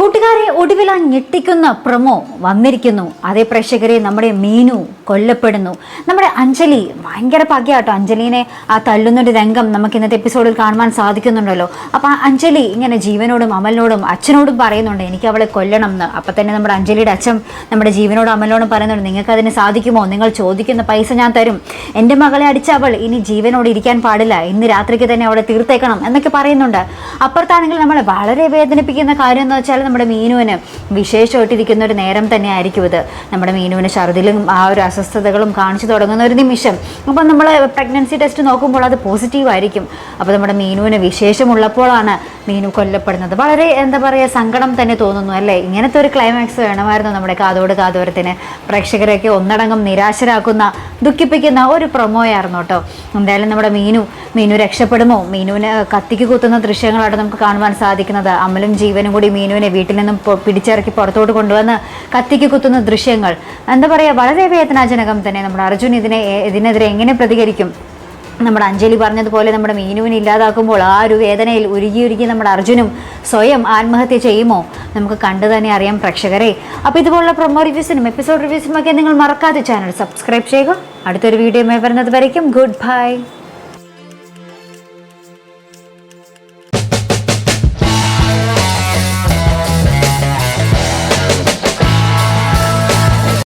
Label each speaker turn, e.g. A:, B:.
A: കൂട്ടുകാരെ, ഒടുവിൽ ആ ഞെട്ടിക്കുന്ന പ്രൊമോ വന്നിരിക്കുന്നു. അതേ പ്രേക്ഷകരെ, നമ്മുടെ മീനു കൊല്ലപ്പെടുന്നു. നമ്മുടെ അഞ്ജലി ഭയങ്കര പകയാട്ടോ. അഞ്ജലിനെ ആ തല്ലുന്നൊരു രംഗം നമുക്ക് ഇന്നത്തെ എപ്പിസോഡിൽ കാണുവാൻ സാധിക്കുന്നുണ്ടല്ലോ. അപ്പം അഞ്ജലി ഇങ്ങനെ ജീവനോടും അമലിനോടും അച്ഛനോടും പറയുന്നുണ്ട്, എനിക്ക് അവളെ കൊല്ലണം എന്ന്. അപ്പം തന്നെ നമ്മുടെ അഞ്ജലിയുടെ അച്ഛൻ നമ്മുടെ ജീവനോടും അമലിനോടും പറയുന്നുണ്ട്, നിങ്ങൾക്ക് അതിന് സാധിക്കുമോ? നിങ്ങൾ ചോദിക്കുന്ന പൈസ ഞാൻ തരും. എൻ്റെ മകളെ അടിച്ച അവൾ ഇനി ജീവനോട് ഇരിക്കാൻ പാടില്ല, ഇന്ന് രാത്രിക്ക് തന്നെ അവളെ തീർത്തേക്കണം എന്നൊക്കെ പറയുന്നുണ്ട്. അപ്പുറത്താണെങ്കിൽ നമ്മളെ വളരെ വേദനിപ്പിക്കുന്ന കാര്യം എന്ന് വെച്ചാൽ നമ്മുടെ മീനുവിന് വിശേഷമായിട്ടിരിക്കുന്ന ഒരു നേരം തന്നെ ആയിരിക്കും ഇത്. നമ്മുടെ മീനുവിന് ഛർദിലും ആ ഒരു അസ്വസ്ഥതകളും കാണിച്ചു തുടങ്ങുന്ന ഒരു നിമിഷം. അപ്പം നമ്മൾ പ്രഗ്നൻസി ടെസ്റ്റ് നോക്കുമ്പോൾ അത് പോസിറ്റീവ് ആയിരിക്കും. അപ്പോൾ നമ്മുടെ മീനുവിന് വിശേഷമുള്ളപ്പോഴാണ് മീനു കൊല്ലപ്പെടുന്നത്. വളരെ എന്താ പറയുക, സങ്കടം തന്നെ തോന്നുന്നു അല്ലേ? ഇങ്ങനത്തെ ഒരു ക്ലൈമാക്സ് വേണമായിരുന്നു നമ്മുടെ കാതോട് കാതോരത്തിന്. പ്രേക്ഷകരെയൊക്കെ ഒന്നടങ്കം നിരാശരാക്കുന്ന, ദുഃഖിപ്പിക്കുന്ന ഒരു പ്രൊമോയായിരുന്നു കേട്ടോ. എന്തായാലും നമ്മുടെ മീനു രക്ഷപ്പെടുമോ? മീനുവിന് കത്തിക്ക് കുത്തുന്ന ദൃശ്യങ്ങളാണ് നമുക്ക് കാണുവാൻ സാധിക്കുന്നത്. അമലും ജീവനും കൂടി മീനുവിനെ വീട്ടിൽ നിന്നും പിടിച്ചിറക്കി പുറത്തോട്ട് കൊണ്ടുവന്ന് കത്തിക്ക് കുത്തുന്ന ദൃശ്യങ്ങൾ എന്താ പറയുക, വളരെ വേദനാജനകം തന്നെ. നമ്മുടെ അർജുൻ ഇതിനെതിരെ എങ്ങനെ പ്രതികരിക്കും? നമ്മുടെ അഞ്ജലി പറഞ്ഞതുപോലെ നമ്മുടെ മീനുവിനെ ഇല്ലാതാക്കുമ്പോൾ ആ ഒരു വേദനയിൽ ഉരുകി നമ്മുടെ അർജുനും സ്വയം ആത്മഹത്യ ചെയ്യുമോ? നമുക്ക് കണ്ടു തന്നെ അറിയാം പ്രേക്ഷകരെ. അപ്പോൾ ഇതുപോലുള്ള പ്രൊമോ റിവ്യൂസിനും എപ്പിസോഡ് റിവ്യൂസിനും ഒക്കെ നിങ്ങൾ മറക്കാതെ ചാനൽ സബ്സ്ക്രൈബ് ചെയ്യുക. അടുത്തൊരു വീഡിയോ വരുന്നത് വരയ്ക്കും ഗുഡ് ബൈ.